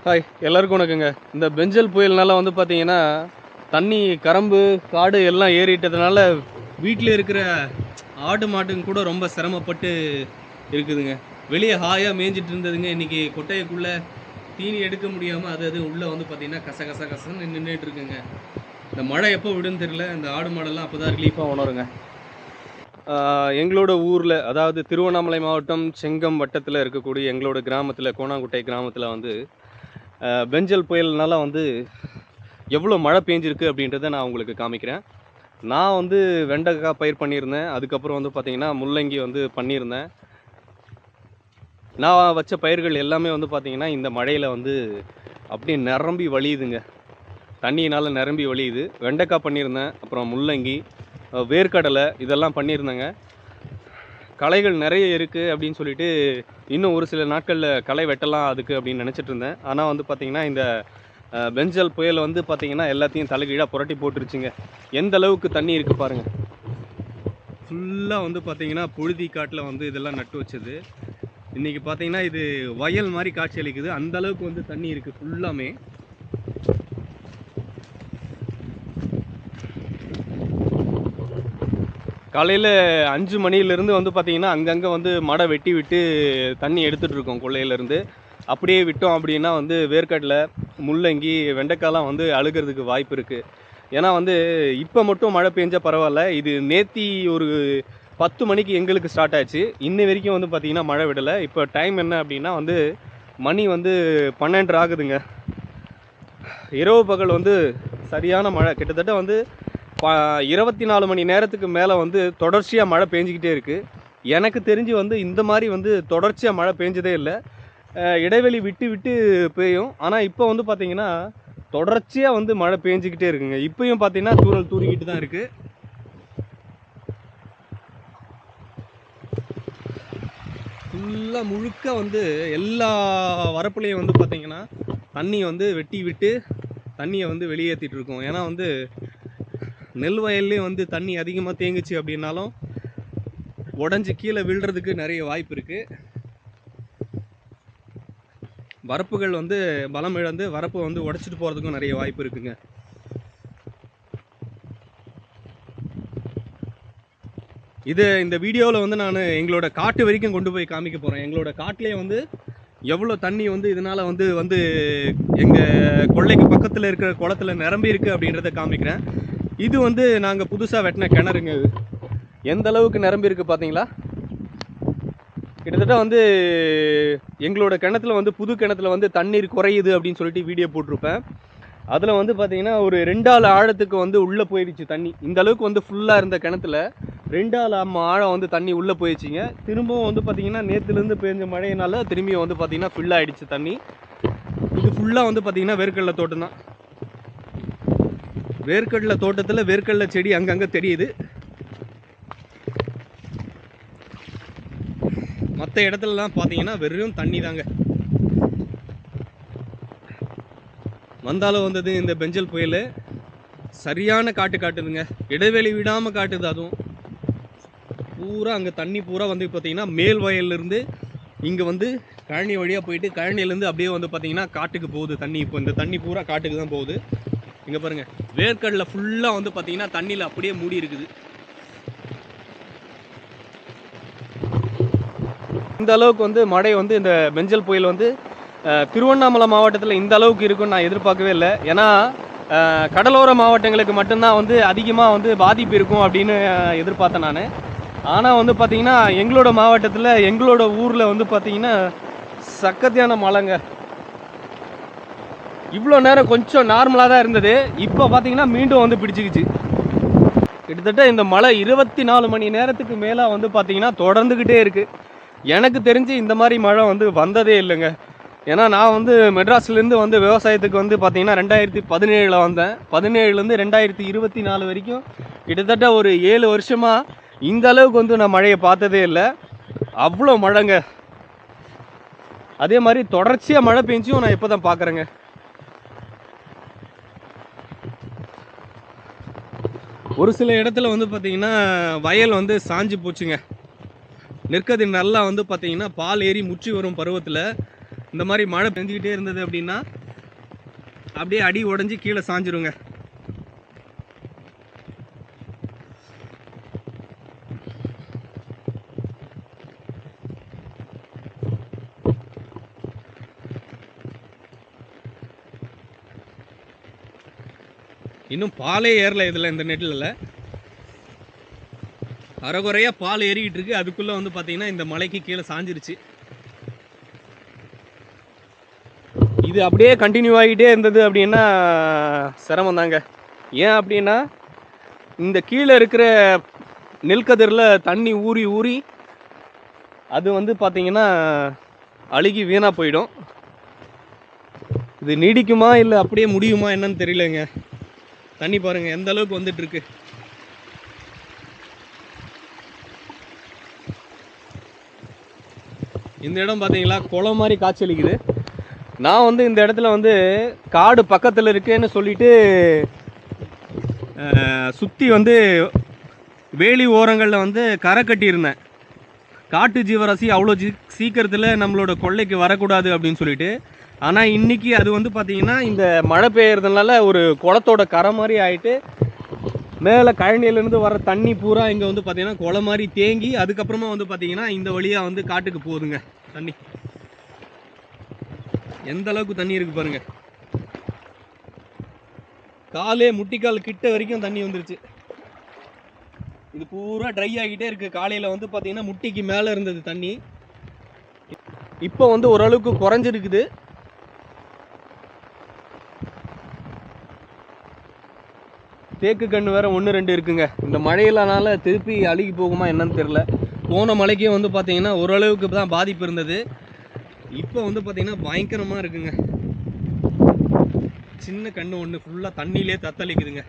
Hi எல்லாருக்கும் வணக்கங்க. இந்த பெஞ்சல் புயல்னால வந்து பார்த்தீங்கன்னா தண்ணி கரம்பு காடு எல்லாம் ஏறிட்டதுனால வீட்டில் இருக்கிற ஆடு மாட்டுங்க கூட ரொம்ப சிரமப்பட்டு இருக்குதுங்க. வெளியே ஹாயாக மேய்ஞ்சிட்டு இருந்ததுங்க. இன்றைக்கி கொட்டையக்குள்ளே தீனி எடுக்க முடியாமல் அது உள்ளே வந்து பார்த்தீங்கன்னா கசன்னு நின்றுட்டு இருக்குங்க. இந்த மழை எப்போ விடுன்னு தெரியல. இந்த ஆடு மாடெல்லாம் அப்போ தான் ரிலீஃபாக உணருங்க. எங்களோட ஊரில், அதாவது திருவண்ணாமலை மாவட்டம் செங்கம் வட்டத்தில் இருக்கக்கூடிய எங்களோட கிராமத்தில், கோணாங்குட்டை கிராமத்தில் வந்து பெஞ்சல் புயல்னால வந்து எவ்வளோ மழை பெஞ்சிருக்கு அப்படின்றத நான் உங்களுக்கு காமிக்கிறேன். நான் வந்து வெண்டைக்காய் பயிர் பண்ணியிருந்தேன். அதுக்கப்புறம் வந்து பார்த்திங்கன்னா முள்ளங்கி வந்து பண்ணியிருந்தேன். நான் வச்ச பயிர்கள் எல்லாமே வந்து பார்த்திங்கன்னா இந்த மழையில் வந்து அப்படியே நிரம்பி வழியுதுங்க. தண்ணியினால் நிரம்பி வழியுது. வெண்டைக்காய் பண்ணியிருந்தேன், அப்புறம் முள்ளங்கி, வேர்க்கடலை இதெல்லாம் பண்ணியிருந்தேங்க. களைகள் நிறைய இருக்குது அப்படின்னு சொல்லிட்டு இன்னும் ஒரு சில நாட்களில் களை வெட்டலாம் அதுக்கு அப்படின்னு நினச்சிட்டு இருந்தேன். ஆனால் வந்து பார்த்திங்கன்னா இந்த பெஞ்சல் புயல் வந்து பார்த்திங்கன்னா எல்லாத்தையும் தலைகீழாக புரட்டி போட்டுருச்சுங்க. எந்த அளவுக்கு தண்ணி இருக்குது பாருங்கள். ஃபுல்லாக வந்து பார்த்திங்கன்னா புழுதி காட்டில் வந்து இதெல்லாம் நட்டு வச்சது. இன்றைக்கி பார்த்திங்கன்னா இது வயல் மாதிரி காட்சி அளிக்குது. அந்த அளவுக்கு வந்து தண்ணி இருக்குது ஃபுல்லாமே. காலையில் 5 மணிலேருந்து வந்து பார்த்திங்கன்னா அங்கங்கே வந்து மடை வெட்டி விட்டு தண்ணி எடுத்துகிட்டு இருக்கோம் கொள்ளையிலேருந்து. அப்படியே விட்டோம் அப்படின்னா வந்து வேர்க்கடலை, முள்ளங்கி, வெண்டைக்காய்லாம் வந்து அழுகிறதுக்கு வாய்ப்பு இருக்குது. ஏன்னா வந்து இப்போ மட்டும் மழை பெஞ்சால் பரவாயில்ல. இது நேத்தி ஒரு 10 மணிக்கு எங்களுக்கு ஸ்டார்ட் ஆச்சு. இன்னி வரைக்கும் வந்து பார்த்திங்கன்னா மழை விடலை. இப்போ டைம் என்ன அப்படின்னா வந்து மணி வந்து 12 ஆகுதுங்க. இரவு பகல் வந்து சரியான மழை. கிட்டத்தட்ட வந்து 24 மணி நேரத்துக்கு மேலே வந்து தொடர்ச்சியாக மழை பெஞ்சிக்கிட்டே இருக்குது. எனக்கு தெரிஞ்சு வந்து இந்த மாதிரி வந்து தொடர்ச்சியாக மழை பெஞ்சதே இல்லை. இடைவெளி விட்டு விட்டு பெய்யும். ஆனால் இப்போ வந்து பார்த்திங்கன்னா தொடர்ச்சியாக வந்து மழை பெஞ்சிக்கிட்டே இருக்குங்க. இப்போயும் பார்த்திங்கன்னா தூறல் தூறிக்கிட்டு தான் இருக்குது. ஃபுல்லாக முழுக்க வந்து எல்லா வரப்புலையும் வந்து பார்த்திங்கன்னா தண்ணி வந்து வெட்டி விட்டு தண்ணியை வந்து வெளியேற்றிட்டு இருக்கோம். ஏன்னா வந்து நெல் வயல்லையும் வந்து தண்ணி அதிகமாக தேங்குச்சு அப்படின்னாலும் உடஞ்சி கீழே விழுறதுக்கு நிறைய வாய்ப்பு இருக்குது. வரப்புகள் வந்து பலம் இழந்து வரப்பு வந்து உடச்சிட்டு போகிறதுக்கும் நிறைய வாய்ப்பு இருக்குங்க. இந்த வீடியோவில் வந்து நான் எங்களோட காட்டு வரைக்கும் கொண்டு போய் காமிக்க போகிறேன். எங்களோட காட்டிலே வந்து எவ்வளோ தண்ணி வந்து இதனால் வந்து எங்கள் கொள்ளைக்கு பக்கத்தில் இருக்கிற குளத்தில் நிரம்பி இருக்குது அப்படின்றத காமிக்கிறேன். இது வந்து நாங்கள் புதுசாக வெட்டின கிணறுங்க. இது எந்த அளவுக்கு நிரம்பி இருக்குது பார்த்தீங்களா? கிட்டத்தட்ட வந்து எங்களோட கிணத்துல வந்து புது கிணத்துல வந்து தண்ணீர் குறையுது அப்படின்னு சொல்லிட்டு வீடியோ போட்டிருப்பேன். அதில் வந்து பார்த்தீங்கன்னா ஒரு 2 ஆள் ஆழத்துக்கு வந்து உள்ளே போயிடுச்சு தண்ணி. இந்த அளவுக்கு வந்து ஃபுல்லாக இருந்த கிணத்துல 2 ஆள் ஆழம் வந்து தண்ணி உள்ளே போயிடுச்சிங்க. திரும்பவும் வந்து பார்த்திங்கன்னா நேற்றுலேருந்து பெஞ்ச மழையினால திரும்பியும் வந்து பார்த்திங்கன்னா ஃபுல்லாக ஆகிடுச்சு தண்ணி. இது ஃபுல்லாக வந்து பார்த்திங்கன்னா வேர்க்கடலை தோட்டம் தான். வேர்க்கடலை தோட்டத்தில் வேர்க்கடலை செடி அங்கங்கே தெரியுது. மற்ற இடத்துலலாம் பார்த்தீங்கன்னா வெறும் தண்ணி தாங்க. வந்தாலும் வந்தது இந்த பெஞ்சல் புயல் சரியான காட்டுதுங்க. இடைவெளி விடாமல் காட்டுது. அதுவும் பூரா அங்கே தண்ணி பூரா வந்து பார்த்தீங்கன்னா மேல் வயல்லேருந்து இங்கே வந்து கழனி வழியாக போயிட்டு கழனிலேருந்து அப்படியே வந்து பார்த்தீங்கன்னா காட்டுக்கு போகுது தண்ணி. இப்போ இந்த தண்ணி பூரா காட்டுக்கு தான் போகுது. இங்கே பாருங்கள், வேர்க்கடலை ஃபுல்லாக வந்து பார்த்தீங்கன்னா தண்ணியில் அப்படியே மூடி இருக்குது. இந்த அளவுக்கு வந்து மழை வந்து இந்த பெஞ்சல் புயல் வந்து திருவண்ணாமலை மாவட்டத்தில் இந்த அளவுக்கு இருக்குன்னு நான் எதிர்பார்க்கவே இல்லை. ஏன்னா கடலோர மாவட்டங்களுக்கு மட்டும்தான் வந்து அதிகமாக வந்து பாதிப்பு இருக்கும் அப்படின்னு எதிர்பார்த்தேன் நான். ஆனால் வந்து பார்த்திங்கன்னா எங்களோட மாவட்டத்தில் எங்களோட ஊரில் வந்து பார்த்திங்கன்னா சக்கத்தியான மழைங்க. இவ்வளோ நேரம் கொஞ்சம் நார்மலாக தான் இருந்தது. இப்போ பார்த்திங்கன்னா மீண்டும் வந்து பிடிச்சிக்கிச்சு. கிட்டத்தட்ட இந்த மழை 24 மணி நேரத்துக்கு மேலே வந்து பார்த்திங்கன்னா தொடர்ந்துக்கிட்டே இருக்குது. எனக்கு தெரிஞ்சு இந்த மாதிரி மழை வந்து வந்ததே இல்லைங்க. ஏன்னா நான் வந்து மெட்ராஸ்லேருந்து வந்து விவசாயத்துக்கு வந்து பார்த்திங்கன்னா 2017 வந்தேன். 17லேருந்து 2024 வரைக்கும் கிட்டத்தட்ட ஒரு 7 வருஷமாக இந்த அளவுக்கு வந்து நான் மழையை பார்த்ததே இல்லை. அவ்வளோ மழைங்க. அதே மாதிரி தொடர்ச்சியாக மழை பெஞ்சும் நான் இப்போ தான் பார்க்குறேங்க. ஒரு சில இடத்துல வந்து பார்த்திங்கன்னா வயல் வந்து சாஞ்சு போச்சுங்க. நெற்கதிர் நல்லா வந்து பார்த்திங்கன்னா பால் ஏறி முற்றி வரும் பருவத்தில் இந்த மாதிரி மழை பெஞ்சிக்கிட்டே இருந்தது அப்படின்னா அப்படியே அடி உடஞ்சி கீழே சாஞ்சிருங்க. இன்னும் பாலே ஏறல இதில், இந்த நெட்டில் அரைகுறையாக பால் ஏறிக்கிட்டு இருக்கு. அதுக்குள்ளே வந்து பார்த்தீங்கன்னா இந்த மலைக்கு கீழே சாஞ்சிருச்சு. இது அப்படியே கண்டினியூ ஆகிட்டே இருந்தது அப்படின்னா சிரமம் தாங்க. ஏன் அப்படின்னா இந்த கீழே இருக்கிற நெல்கதிரில் தண்ணி ஊறி ஊறி அது வந்து பார்த்தீங்கன்னா அழுகி வீணாக போயிடும். இது நீடிக்குமா இல்லை அப்படியே முடியுமா என்னன்னு தெரியலங்க. தண்ணி பாருங்கள் எந்த அளவுக்கு வந்துட்டுருக்கு. இந்த இடம் பார்த்தீங்களா குளம் மாதிரி காய்ச்சலிக்குது. நான் வந்து இந்த இடத்துல வந்து காடு பக்கத்தில் இருக்குன்னு சொல்லிட்டு சுற்றி வந்து வேலி ஓரங்களில் வந்து கரை கட்டியிருந்தேன். காட்டு ஜீவராசி அவ்வளோ சீக்கிரத்தில் நம்மளோட கொள்ளைக்கு வரக்கூடாது அப்படின்னு சொல்லிட்டு. ஆனால் இன்றைக்கி அது வந்து பார்த்திங்கன்னா இந்த மழை பெய்யறதுனால ஒரு குளத்தோட கரை மாதிரி ஆகிட்டு மேலே கழனியிலேருந்து வர தண்ணி பூரா இங்கே வந்து பார்த்திங்கன்னா குளை மாதிரி தேங்கி அதுக்கப்புறமா வந்து பார்த்திங்கன்னா இந்த வழியாக வந்து காட்டுக்கு போகுதுங்க தண்ணி. எந்த அளவுக்கு தண்ணி இருக்குது பாருங்கள். காலே முட்டிக்கால் கிட்ட வரைக்கும் தண்ணி வந்துருச்சு. இது பூரா ட்ரை ஆகிட்டே இருக்குது. காலையில் வந்து பார்த்திங்கன்னா முட்டிக்கு மேலே இருந்தது தண்ணி, இப்போ வந்து ஓரளவுக்கு குறைஞ்சிருக்குது. தேக்கு கன்று வேறு 1-2 இருக்குங்க. இந்த மழையிலனால திருப்பி அழுகி போகுமா என்னன்னு தெரில. போன மழைக்கே வந்து பார்த்திங்கன்னா ஓரளவுக்கு தான் பாதிப்பு இருந்தது. இப்போ வந்து பார்த்திங்கன்னா பயங்கரமாக இருக்குங்க. சின்ன கன்று ஒன்று ஃபுல்லாக தண்ணியிலே தத்தளிக்குதுங்க.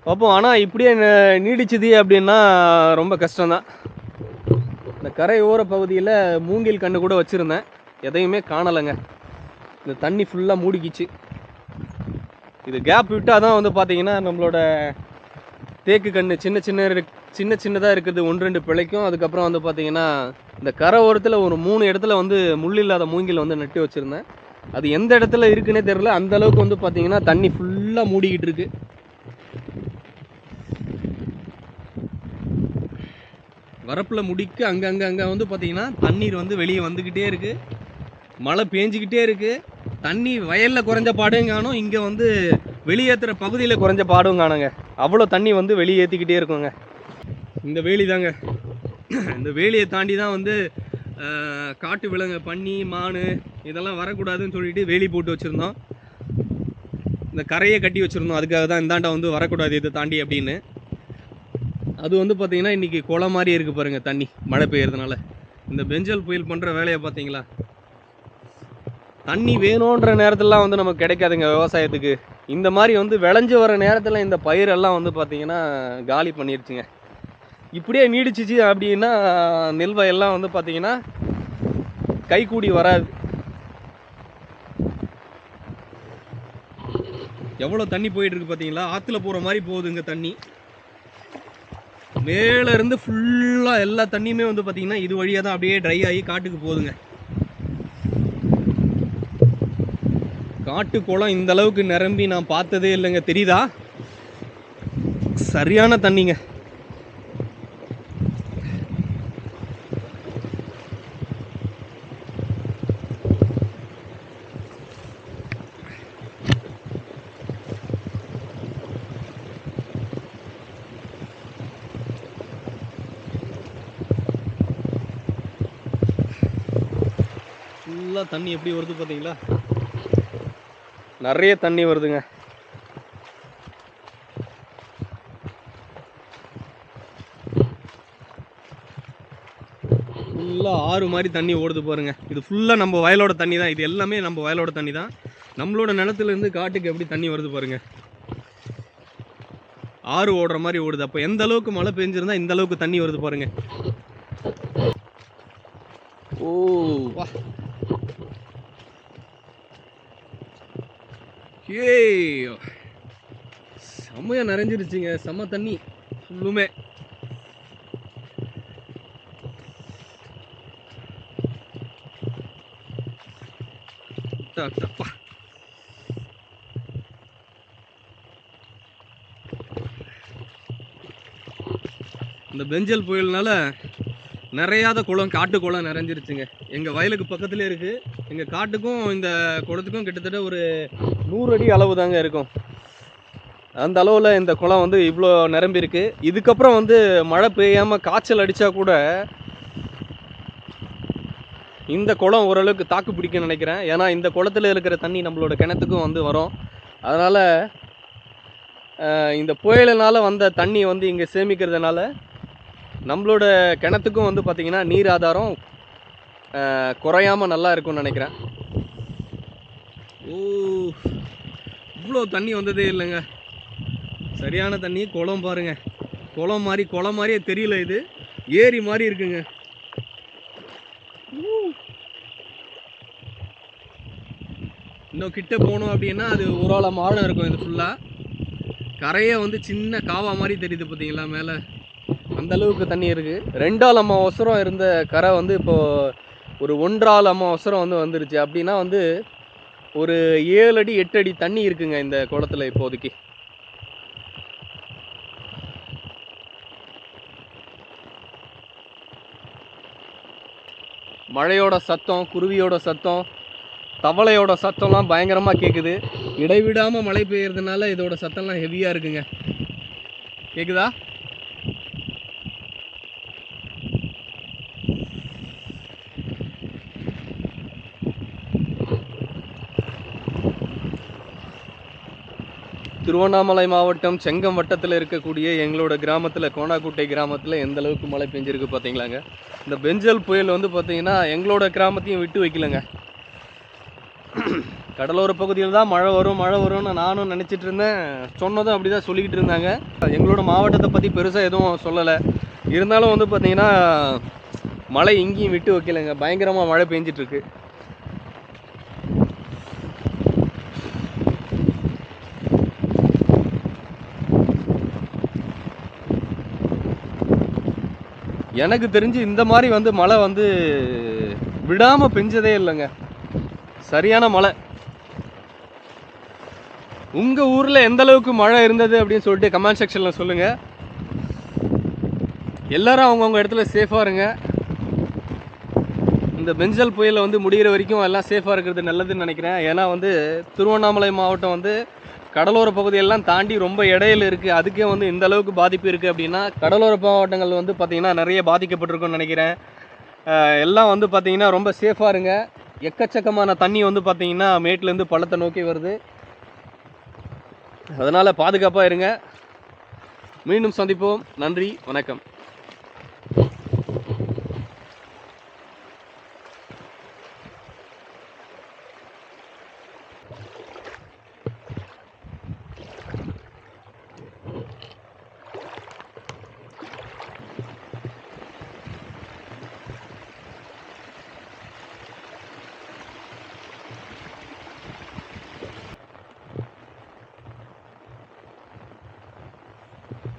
பார்ப்போம். ஆனால் இப்படியே நீடிச்சுது அப்படின்னா ரொம்ப கஷ்டம்தான். இந்த கரை ஓர பகுதியில் மூங்கில் கன்று கூட வச்சுருந்தேன், எதையுமே காணலைங்க. இந்த தண்ணி ஃபுல்லாக மூடிக்கிச்சு. இது கேப் விட்டால் தான் வந்து பார்த்திங்கன்னா நம்மளோட தேக்கு கன்று சின்ன சின்னதாக இருக்குது 1-2 பிழைக்கும். அதுக்கப்புறம் வந்து பார்த்திங்கன்னா இந்த கரை ஓரத்தில் ஒரு 3 இடத்துல வந்து முள் இல்லாத மூங்கில் வந்து நட்டு வச்சுருந்தேன். அது எந்த இடத்துல இருக்குன்னே தெரில. அந்தளவுக்கு வந்து பார்த்திங்கன்னா தண்ணி ஃபுல்லாக மூடிக்கிட்டு இருக்கு. வரப்பில் முடிக்க அங்கே வந்து பார்த்திங்கன்னா தண்ணீர் வந்து வெளியே வந்துக்கிட்டே இருக்குது. மழை பேஞ்சிக்கிட்டே இருக்குது. தண்ணி வயலில் குறைஞ்ச பாடும் காணும், இங்கே வந்து வெளியேற்றுற பகுதியில் குறைஞ்ச பாடும் காணுங்க. அவ்வளோ தண்ணி வந்து வெளியேற்றிக்கிட்டே இருக்குங்க. இந்த வேலி தாங்க. இந்த வேலியை தாண்டி தான் வந்து காட்டு விலங்கு பன்னி மான் இதெல்லாம் வரக்கூடாதுன்னு சொல்லிட்டு வேலி போட்டு வச்சுருந்தோம். இந்த கரையை கட்டி வச்சுருந்தோம். அதுக்காக தான் இந்தாண்டா வந்து வரக்கூடாது இதை தாண்டி அப்படின்னு. அது வந்து பார்த்திங்கன்னா இன்றைக்கி குளம் மாதிரி இருக்குது பாருங்கள் தண்ணி மழை பெய்யறதுனால. இந்த பெஞ்சல் புயல் பண்ணுற வேலையை பார்த்தீங்களா. தண்ணி வேணுன்ற நேரத்திலலாம் வந்து நமக்கு கிடைக்காதுங்க விவசாயத்துக்கு. இந்த மாதிரி வந்து விளைஞ்சு வர நேரத்தில் இந்த பயிரெல்லாம் வந்து பார்த்திங்கன்னா காலி பண்ணிடுச்சுங்க. இப்படியே நீடிச்சிச்சு அப்படின்னா நெல் வயல்லாம் வந்து பார்த்திங்கன்னா கைக்கூடி வராது. எவ்வளோ தண்ணி போயிட்டுருக்கு பார்த்தீங்களா. ஆற்றுல போகிற மாதிரி போகுதுங்க தண்ணி. மேலேருந்து ஃபுல்லாக எல்லா தண்ணியுமே வந்து பார்த்திங்கன்னா இது வழியாக தான் அப்படியே ட்ரை ஆகி காட்டுக்கு போகுதுங்க. காட்டு குளம் இந்த அளவுக்கு நிரம்பி நான் பார்த்ததே இல்லைங்க. தெரியுதா, சரியான தண்ணிங்க. ஃபுல்லாக தண்ணி எப்படி வருது பார்த்தீங்களா. நிறைய தண்ணி வருதுங்க. ஃபுல்லாக ஆறு மாதிரி தண்ணி ஓடுது பாருங்க. இது ஃபுல்லாக நம்ம வயலோட தண்ணி தான். இது எல்லாமே நம்ம வயலோட தண்ணி தான். நம்மளோட நிலத்துலேருந்து காட்டுக்கு எப்படி தண்ணி வருது பாருங்க. ஆறு ஓடுற மாதிரி ஓடுது. அப்போ எந்த அளவுக்கு மழை பெஞ்சிருந்தா இந்த அளவுக்கு தண்ணி வருது பாருங்க. ஓ வா, ஏய் செம்மையா நிறைஞ்சிருச்சுங்க. செம்ம தண்ணி ஃபுல்லுமே. தப்பா. இந்த பெஞ்சல் புயல்னால நிறையாத குளம், காட்டு குளம் நிறைஞ்சிருச்சுங்க. எங்கள் வயலுக்கு பக்கத்துலேயே இருக்குது. எங்கள் காட்டுக்கும் இந்த குளத்துக்கும் கிட்டத்தட்ட ஒரு 100 அடி அளவு தாங்க இருக்கும். அந்த அளவில் இந்த குளம் வந்து இவ்வளோ நிரம்பியிருக்கு. இதுக்கப்புறம் வந்து மழை பெய்யாமல் காய்ச்சல் அடித்தா கூட இந்த குளம் ஓரளவுக்கு தாக்கு பிடிக்கும்னு நினைக்கிறேன். ஏன்னா இந்த குளத்தில் இருக்கிற தண்ணி நம்மளோட கிணத்துக்கும் வந்து வரும். அதனால் இந்த புயலினால் வந்த தண்ணி வந்து இங்கே சேமிக்கிறதுனால நம்மளோட கிணத்துக்கும் வந்து பார்த்திங்கன்னா நீர் ஆதாரம் குறையாமல் நல்லா இருக்கும்னு நினைக்கிறேன். இவ்வளோ தண்ணி வந்ததே இல்லைங்க. சரியான தண்ணி. குளம் பாருங்கள், குளம் மாதிரியே தெரியல, இது ஏரி மாதிரி இருக்குங்க. இன்னும் கிட்ட போனோம் அப்படின்னா அது ஒரு ஆழம் ஆழம் இருக்கும். இது ஃபுல்லாக கரையே வந்து சின்ன காவா மாதிரி தெரியுது பார்த்தீங்களா மேலே, அந்த அளவுக்கு தண்ணி இருக்குது. 2 ஆழம் அவசரம் இருந்த கரை வந்து இப்போது ஒரு 1.5 ஆழம் அவசரம் வந்து வந்துருச்சு. அப்படின்னா வந்து ஒரு 7 அடி 8 அடி தண்ணி இருக்குங்க இந்த குளத்தில் இப்போதைக்கு. மழையோட சத்தம், குருவியோட சத்தம், தவளையோட சத்தம்லாம் பயங்கரமாக கேட்குது. இடைவிடாமல் மழை பெய்யறதுனால இதோட சத்தம்லாம் ஹெவியாக இருக்குங்க. கேட்குதா? திருவண்ணாமலை மாவட்டம் செங்கம் வட்டத்தில் இருக்கக்கூடிய எங்களோட கிராமத்தில், கோணாக்குட்டை கிராமத்தில் எந்த அளவுக்கு மழை பெஞ்சிருக்கு பார்த்தீங்களாங்க. இந்த பெஞ்சல் புயல் வந்து பார்த்தீங்கன்னா எங்களோட கிராமத்தையும் விட்டு வைக்கலங்க. கடலோர பகுதியில் தான் மழை வரும்னு நானும் நினச்சிட்டு இருந்தேன். சொன்னதும் அப்படி தான் சொல்லிக்கிட்டு இருந்தாங்க. எங்களோட மாவட்டத்தை பற்றி பெருசாக எதுவும் சொல்லலை. இருந்தாலும் வந்து பார்த்தீங்கன்னா மழை எங்கேயும் விட்டு வைக்கலைங்க. பயங்கரமாக மழை பெஞ்சிட்ருக்கு. எனக்கு தெரிஞ்சு இந்த மாதிரி வந்து மழை வந்து விடாமல் பெஞ்சதே இல்லைங்க. சரியான மழை. உங்கள் ஊரில் எந்த அளவுக்கு மழை இருந்தது அப்படின்னு சொல்லிட்டு கமெண்ட் செக்ஷனில் சொல்லுங்கள். எல்லாரும் அவங்கவுங்க இடத்துல சேஃபாக இருங்க. இந்த பெஞ்சல் புயலை வந்து முடிகிற வரைக்கும் எல்லாம் சேஃபாக இருக்கிறது நல்லதுன்னு நினைக்கிறேன். ஏன்னா வந்து திருவண்ணாமலை மாவட்டம் வந்து கடலோர பகுதியெல்லாம் தாண்டி ரொம்ப இடையில இருக்குது. அதுக்கே வந்து இந்த அளவுக்கு பாதிப்பு இருக்குது அப்படின்னா கடலோர மாவட்டங்கள் வந்து பார்த்திங்கன்னா நிறைய பாதிக்கப்பட்டிருக்குன்னு நினைக்கிறேன். எல்லாம் வந்து பார்த்திங்கன்னா ரொம்ப சேஃபாக இருங்க. எக்கச்சக்கமான தண்ணி வந்து பார்த்திங்கன்னா மேட்லேருந்து பள்ளத்தை நோக்கி வருது. அதனால் பாதுகாப்பாக இருங்க. மீண்டும் சந்திப்போம். நன்றி, வணக்கம்.